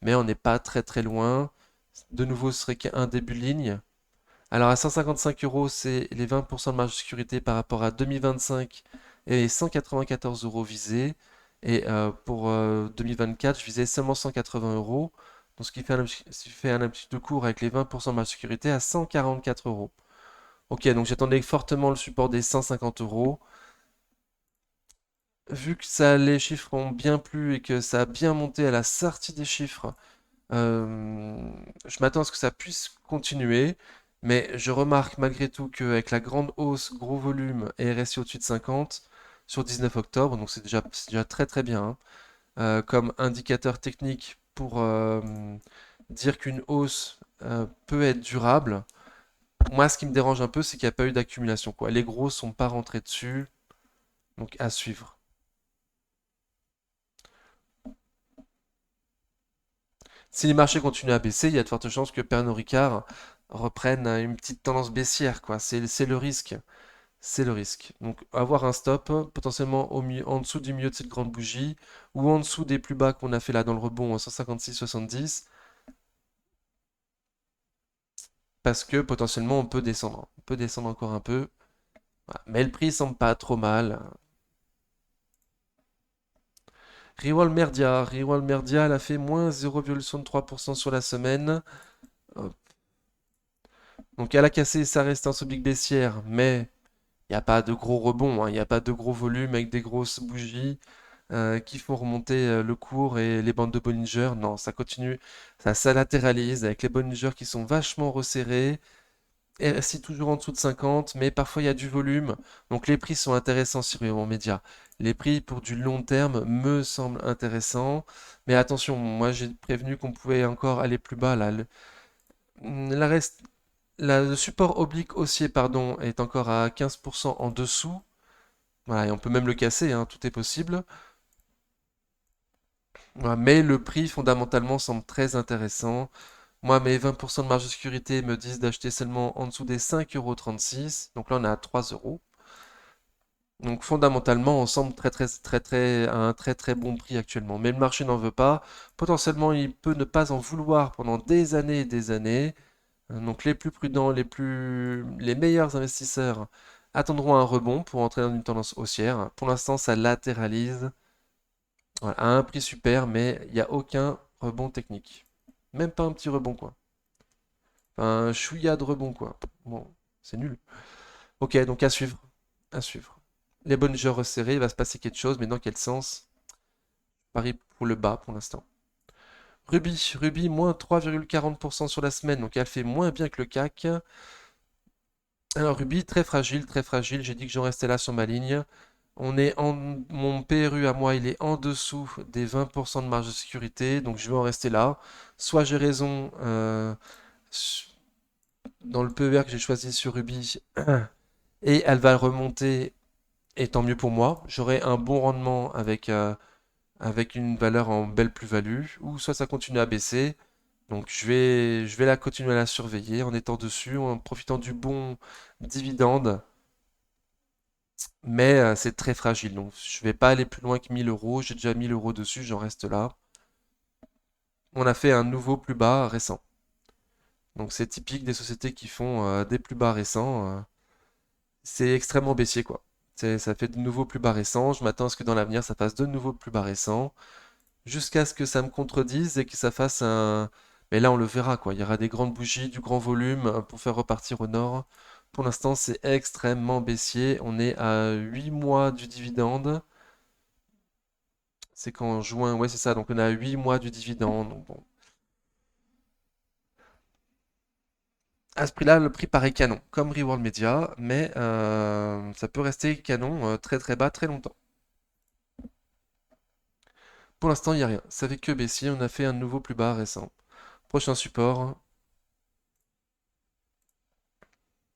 mais on n'est pas très très loin. De nouveau, ce serait qu'un début de ligne. Alors à 155 euros, c'est les 20% de marge de sécurité par rapport à 2025 et les 194 euros visés. Et pour 2024, je visais seulement 180 euros. Donc ce qui fait un petit de cours avec les 20% de marge de sécurité à 144 euros. Ok, donc j'attendais fortement le support des 150 euros. Vu que les chiffres ont bien plu et que ça a bien monté à la sortie des chiffres, euh, je m'attends à ce que ça puisse continuer, mais je remarque malgré tout qu'avec la grande hausse, gros volume et RSI au-dessus de 50 sur 19 octobre, donc c'est déjà très très bien, hein, comme indicateur technique pour dire qu'une hausse peut être durable. Moi, ce qui me dérange un peu, c'est qu'il n'y a pas eu d'accumulation, quoi. Les gros sont pas rentrés dessus, donc à suivre. Si les marchés continuent à baisser, il y a de fortes chances que Pernod Ricard reprenne une petite tendance baissière, quoi. C'est le risque. C'est le risque. Donc avoir un stop potentiellement en dessous du milieu de cette grande bougie ou en dessous des plus bas qu'on a fait là dans le rebond en 156,70 parce que potentiellement on peut descendre. On peut descendre encore un peu. Voilà. Mais le prix semble pas trop mal. Rewall Merdia, elle a fait moins 0,63% sur la semaine. Hop. Donc elle a cassé sa résistance au big baissière, mais il n'y a pas de gros rebond, hein. Il n'y a pas de gros volume avec des grosses bougies qui font remonter le cours et les bandes de Bollinger. Non, ça continue, ça latéralise avec les Bollinger qui sont vachement resserrés. RSI toujours en dessous de 50, mais parfois il y a du volume. Donc les prix sont intéressants sur mon média. Les prix pour du long terme me semblent intéressants. Mais attention, moi j'ai prévenu qu'on pouvait encore aller plus bas là. La reste, le support oblique haussier, pardon, est encore à 15% en dessous. Voilà, et on peut même le casser, hein, tout est possible. Voilà, mais le prix fondamentalement semble très intéressant. Moi, mes 20% de marge de sécurité me disent d'acheter seulement en dessous des 5,36 €. Donc là, on est à 3 euros. Donc fondamentalement, on semble à un très très bon prix actuellement. Mais le marché n'en veut pas. Potentiellement, il peut ne pas en vouloir pendant des années et des années. Donc les plus prudents, les meilleurs investisseurs attendront un rebond pour entrer dans une tendance haussière. Pour l'instant, ça latéralise, voilà, à un prix super, mais il n'y a aucun rebond technique. Même pas un petit rebond, quoi. Enfin, un chouïa de rebond, quoi. Bon, c'est nul. Ok, donc à suivre. À suivre. Les bonnes jeux resserrés, il va se passer quelque chose, mais dans quel sens? Paris pour le bas pour l'instant. Ruby, moins 3,40% sur la semaine, donc elle fait moins bien que le CAC. Alors Ruby, très fragile, très fragile. J'ai dit que j'en restais là sur ma ligne. Mon PRU à moi, il est en dessous des 20% de marge de sécurité, donc je vais en rester là. Soit j'ai raison dans le PER que j'ai choisi sur Ruby, et elle va remonter, et tant mieux pour moi. J'aurai un bon rendement avec une valeur en belle plus-value, ou soit ça continue à baisser. Donc je vais la continuer à la surveiller en étant dessus, en profitant du bon dividende. Mais c'est très fragile, donc je vais pas aller plus loin que 1000 euros. J'ai déjà 1000 euros dessus, j'en reste là. On a fait un nouveau plus bas récent. Donc c'est typique des sociétés qui font des plus bas récents. C'est extrêmement baissier, quoi. Ça fait de nouveaux plus bas récents. Je m'attends à ce que dans l'avenir, ça fasse de nouveaux plus bas récents. Jusqu'à ce que ça me contredise et que ça fasse un... Mais là, on le verra, quoi. Il y aura des grandes bougies, du grand volume pour faire repartir au nord. Pour l'instant, c'est extrêmement baissier. On est à 8 mois du dividende. C'est qu'en juin, ouais, c'est ça. Donc on a 8 mois du dividende. Donc bon. À ce prix-là, le prix paraît canon, comme Reworld Media, mais ça peut rester canon très très bas très longtemps. Pour l'instant, il n'y a rien. Ça fait que baissier. On a fait un nouveau plus bas récent. Prochain support.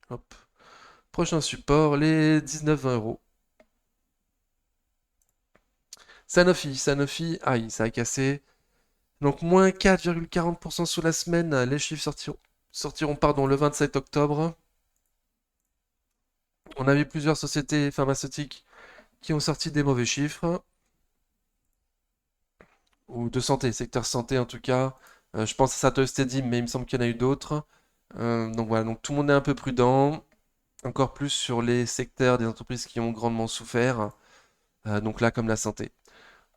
Hop. Prochain support, les 19-20 euros. Sanofi, aïe, ça a cassé. Donc moins 4,40% sur la semaine. Les chiffres sortiront pardon, le 27 octobre. On a vu plusieurs sociétés pharmaceutiques qui ont sorti des mauvais chiffres, ou de santé, secteur santé en tout cas. Je pense à Satoshi Steady, mais il me semble qu'il y en a eu d'autres. Donc voilà, donc tout le monde est un peu prudent, encore plus sur les secteurs des entreprises qui ont grandement souffert. Donc là, comme la santé.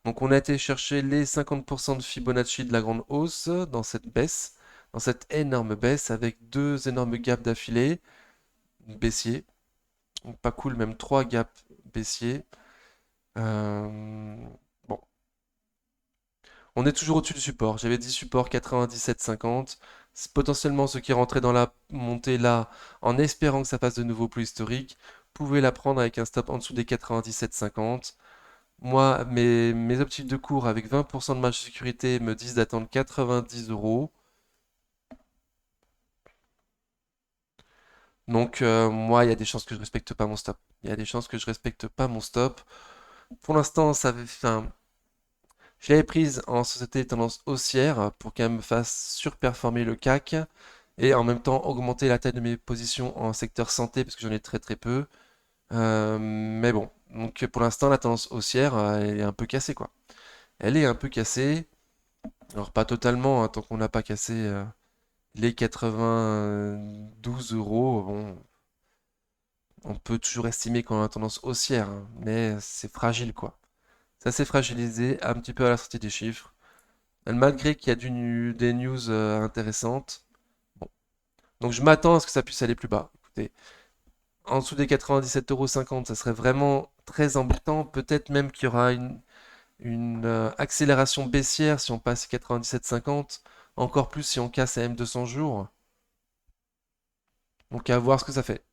Donc on a été chercher les 50% de Fibonacci de la grande hausse dans cette baisse, dans cette énorme baisse avec deux énormes gaps d'affilée, baissiers. Donc pas cool, même trois gaps baissiers. Euh, Bon, on est toujours au-dessus du support. J'avais dit support 97,50. C'est potentiellement ceux qui rentraient dans la montée là en espérant que ça passe de nouveau plus historique. Pouvez la prendre avec un stop en dessous des 97,50. Moi, mes optifs de cours avec 20% de marge de sécurité me disent d'attendre 90 euros. Donc, moi, il y a des chances que je respecte pas mon stop. Il y a des chances que je respecte pas mon stop. Pour l'instant, enfin, je l'avais prise en société tendance haussière pour qu'elle me fasse surperformer le CAC. et en même temps augmenter la taille de mes positions en secteur santé parce que j'en ai très très peu. Mais bon, donc pour l'instant la tendance haussière elle est un peu cassée quoi. Elle est un peu cassée, alors pas totalement hein, tant qu'on n'a pas cassé les 92 euros. Bon, on peut toujours estimer qu'on a tendance haussière, hein, mais c'est fragile quoi. Ça s'est fragilisé un petit peu à la sortie des chiffres. Malgré qu'il y a des news intéressantes. Bon. Donc je m'attends à ce que ça puisse aller plus bas. Écoutez, en dessous des 97,50 €, ça serait vraiment très embêtant. Peut-être même qu'il y aura une accélération baissière si on passe à 97,50. Encore plus si on casse la M200 jours. Donc à voir ce que ça fait.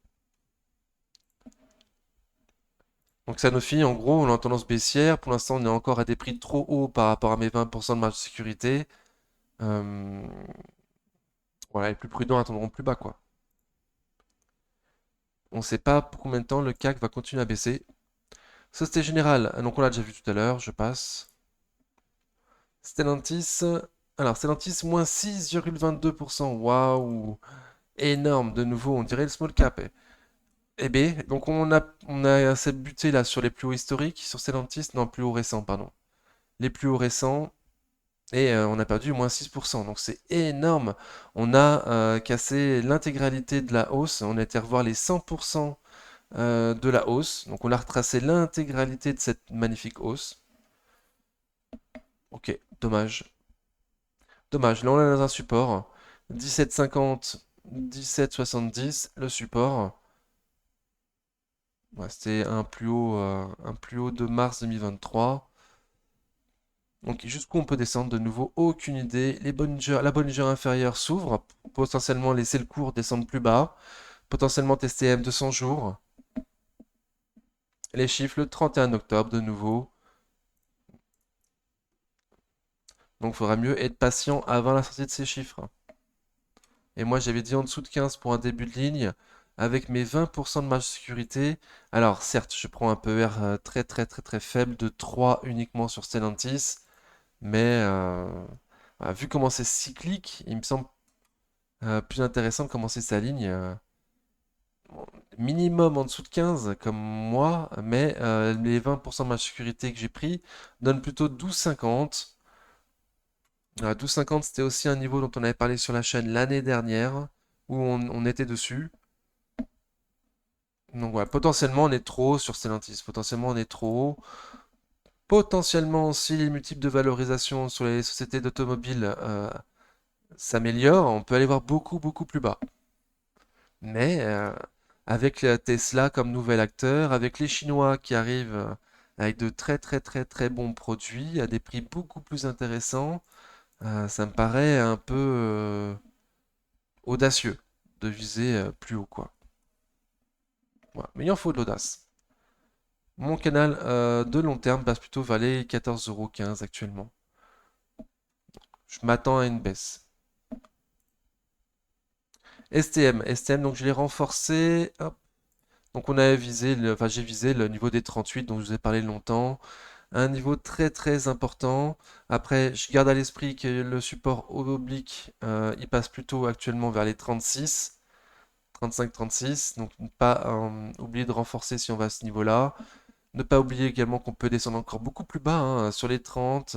Donc Sanofi, en gros, on est en tendance baissière. Pour l'instant, on est encore à des prix trop hauts par rapport à mes 20% de marge de sécurité. Euh, voilà, les plus prudents attendront plus bas, quoi. On ne sait pas pour combien de temps le CAC va continuer à baisser. Société Générale, donc on l'a déjà vu tout à l'heure, je passe. Stellantis, alors Stellantis, moins 6,22%. Waouh! Énorme, de nouveau, on dirait le small cap. Eh bien, donc on a assez buté là sur les plus hauts historiques, sur Stellantis, non, plus hauts récents, pardon. Les plus hauts récents, et on a perdu moins 6%, donc c'est énorme. On a cassé l'intégralité de la hausse, on a été revoir les 100% de la hausse, donc on a retracé l'intégralité de cette magnifique hausse. Ok, dommage. Dommage, là on est dans un support. 17,50, 17,70, le support. Ouais, c'était un plus haut de mars 2023. Donc jusqu'où on peut descendre de nouveau, aucune idée. La Bollinger inférieure s'ouvre, potentiellement laisser le cours descendre plus bas, potentiellement tester M200 jours. Les chiffres le 31 octobre de nouveau. Donc il faudra mieux être patient avant la sortie de ces chiffres. Et moi j'avais dit en dessous de 15 pour un début de ligne, avec mes 20% de marge de sécurité. Alors certes, je prends un PER très très très très faible de 3 uniquement sur Stellantis, mais voilà, vu comment c'est cyclique, il me semble plus intéressant de commencer sa ligne minimum en dessous de 15 comme moi, mais les 20% de ma sécurité que j'ai pris donnent plutôt 12,50. 12,50 c'était aussi un niveau dont on avait parlé sur la chaîne l'année dernière, où on était dessus. Donc voilà, potentiellement on est trop haut sur Stellantis, potentiellement on est trop haut. Potentiellement si les multiples de valorisation sur les sociétés d'automobiles s'améliorent, on peut aller voir beaucoup beaucoup plus bas. Mais avec Tesla comme nouvel acteur, avec les Chinois qui arrivent avec de très très très très bons produits à des prix beaucoup plus intéressants, ça me paraît un peu audacieux de viser plus haut quoi. Voilà. Mais il en faut de l'audace. Mon canal de long terme passe plutôt vers les 14,15 € actuellement. Je m'attends à une baisse. STM, donc je l'ai renforcé. Hop. Donc on avait visé, enfin j'ai visé le niveau des 38 dont je vous ai parlé longtemps. Un niveau très très important. Après, je garde à l'esprit que le support oblique, il passe plutôt actuellement vers les 36, 35-36. Donc ne pas oublier de renforcer si on va à ce niveau-là. Ne pas oublier également qu'on peut descendre encore beaucoup plus bas, hein, sur les 30,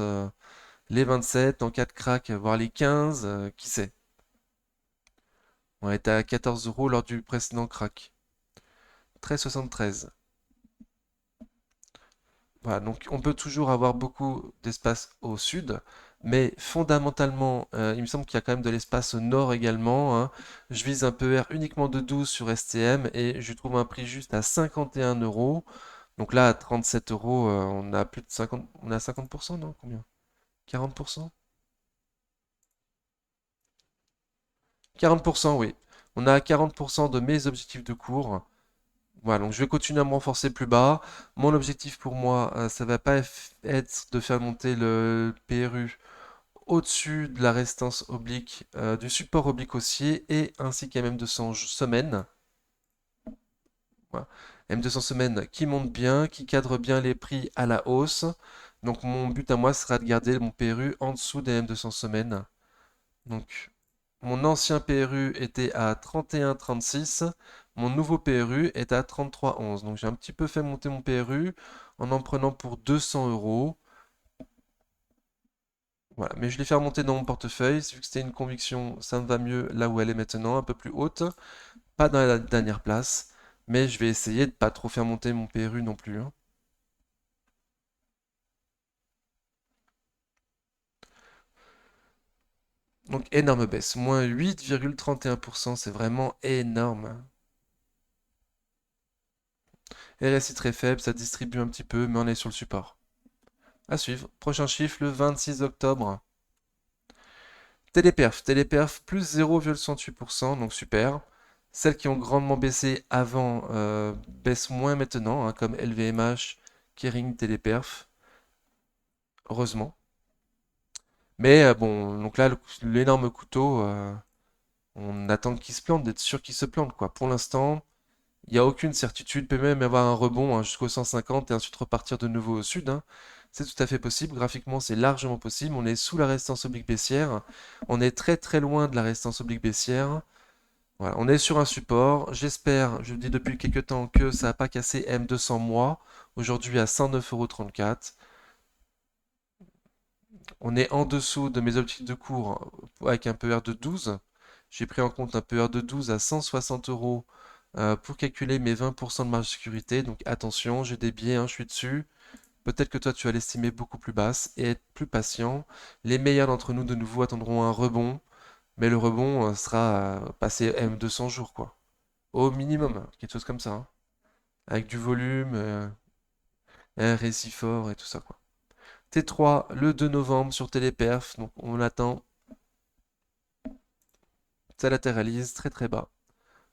les 27, en cas de crack, voire les 15, qui sait. On était à 14 € lors du précédent crack. 13,73. Voilà, donc on peut toujours avoir beaucoup d'espace au sud, mais fondamentalement, il me semble qu'il y a quand même de l'espace au nord également, hein. Je vise un PER uniquement de 12 sur STM et je trouve un prix juste à 51 euros. Donc là, à 37 euros, on a plus de 50, on a 50%, non? Combien? 40%? 40%, oui. On a 40% de mes objectifs de cours. Voilà, donc je vais continuer à me renforcer plus bas. Mon objectif pour moi, ça va pas être de faire monter le PRU au-dessus de la résistance oblique, du support oblique haussier et ainsi qu'à M200 semaines. Voilà. M200 semaines qui monte bien, qui cadre bien les prix à la hausse. Donc mon but à moi sera de garder mon PRU en dessous des M200 semaines. Donc Mon ancien PRU était à 31,36. Mon nouveau PRU est à 33,11. Donc j'ai un petit peu fait monter mon PRU en prenant pour 200 euros. Voilà, mais je l'ai fait remonter dans mon portefeuille. Vu que c'était une conviction, ça me va mieux là où elle est maintenant, un peu plus haute. Pas dans la dernière place. Mais je vais essayer de pas trop faire monter mon PRU non plus, hein. Donc énorme baisse, moins 8,31%, c'est vraiment énorme. RSI très faible, ça distribue un petit peu, mais on est sur le support. À suivre. Prochain chiffre, le 26 octobre. Téléperf plus 0,68%, donc super. Celles qui ont grandement baissé avant baissent moins maintenant, hein, comme LVMH, Kering, Téléperf, heureusement. Mais bon, donc là, l'énorme couteau, on attend qu'il se plante, d'être sûr qu'il se plante, quoi. Pour l'instant, il n'y a aucune certitude, il peut même y avoir un rebond hein, jusqu'au 150 et ensuite repartir de nouveau au sud, hein. C'est tout à fait possible. Graphiquement, c'est largement possible. On est sous la résistance oblique baissière. On est très très loin de la résistance oblique baissière. Voilà, on est sur un support. J'espère, je le dis depuis quelques temps, que ça n'a pas cassé M200 mois. Aujourd'hui à 109,34 €. On est en dessous de mes objectifs de cours avec un PER de 12. J'ai pris en compte un PER de 12 à 160 euros pour calculer mes 20% de marge de sécurité. Donc attention, j'ai des biais, hein, je suis dessus. Peut-être que toi tu vas l'estimer beaucoup plus basse et être plus patient. Les meilleurs d'entre nous de nouveau attendront un rebond, mais le rebond sera passé M200 jours quoi. Au minimum, quelque chose comme ça, hein. Avec du volume, un récit fort et tout ça quoi. T3 le 2 novembre sur Téléperf, donc on attend, ça latéralise très très bas.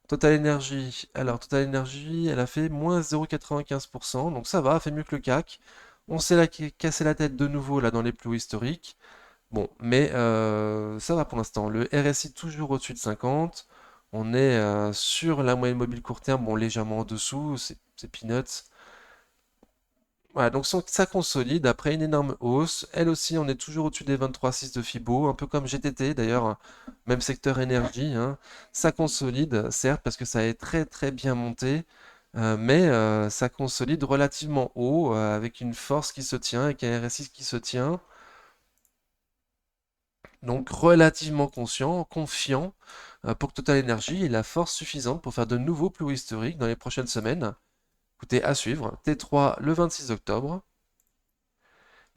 Total Energy, alors Total Energy, elle a fait moins 0,95%, donc ça va, elle fait mieux que le CAC. On s'est cassé la tête de nouveau là dans les plus hauts historiques. Bon, mais ça va pour l'instant. Le RSI toujours au-dessus de 50. On est sur la moyenne mobile court terme, bon légèrement en dessous, c'est peanuts. Voilà, donc ça consolide après une énorme hausse. Elle aussi, on est toujours au-dessus des 23,6 de Fibo, un peu comme GTT d'ailleurs, même secteur énergie, hein. Ça consolide, certes, parce que ça est très très bien monté, mais ça consolide relativement haut, avec une force qui se tient, avec un RSI qui se tient. Donc relativement confiant pour que Total Energy ait la force suffisante pour faire de nouveaux plus hauts historiques dans les prochaines semaines. Écoutez, à suivre. T3 le 26 octobre.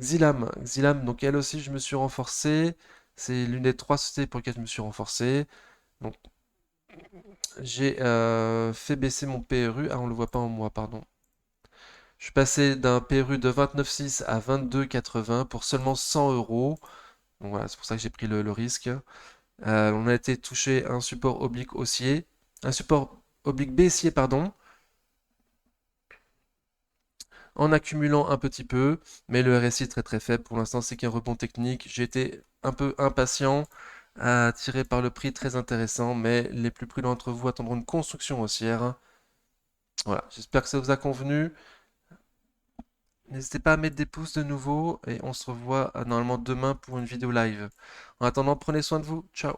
Xilam, donc elle aussi, je me suis renforcé. C'est l'une des trois sociétés pour lesquelles je me suis renforcé. Donc, j'ai fait baisser mon PRU. Ah, on le voit pas en mois, pardon. Je suis passé d'un PRU de 29,6 à 22,80 pour seulement 100 euros. Donc voilà, c'est pour ça que j'ai pris le risque. On a été touché à un support oblique haussier. Un support oblique baissier, pardon, en accumulant un petit peu, mais le RSI est très très faible. Pour l'instant, c'est qu'un rebond technique. J'ai été un peu impatient, tiré par le prix très intéressant, mais les plus prudents d'entre vous attendront une construction haussière. Voilà, j'espère que ça vous a convenu. N'hésitez pas à mettre des pouces de nouveau et on se revoit normalement demain pour une vidéo live. En attendant, prenez soin de vous. Ciao.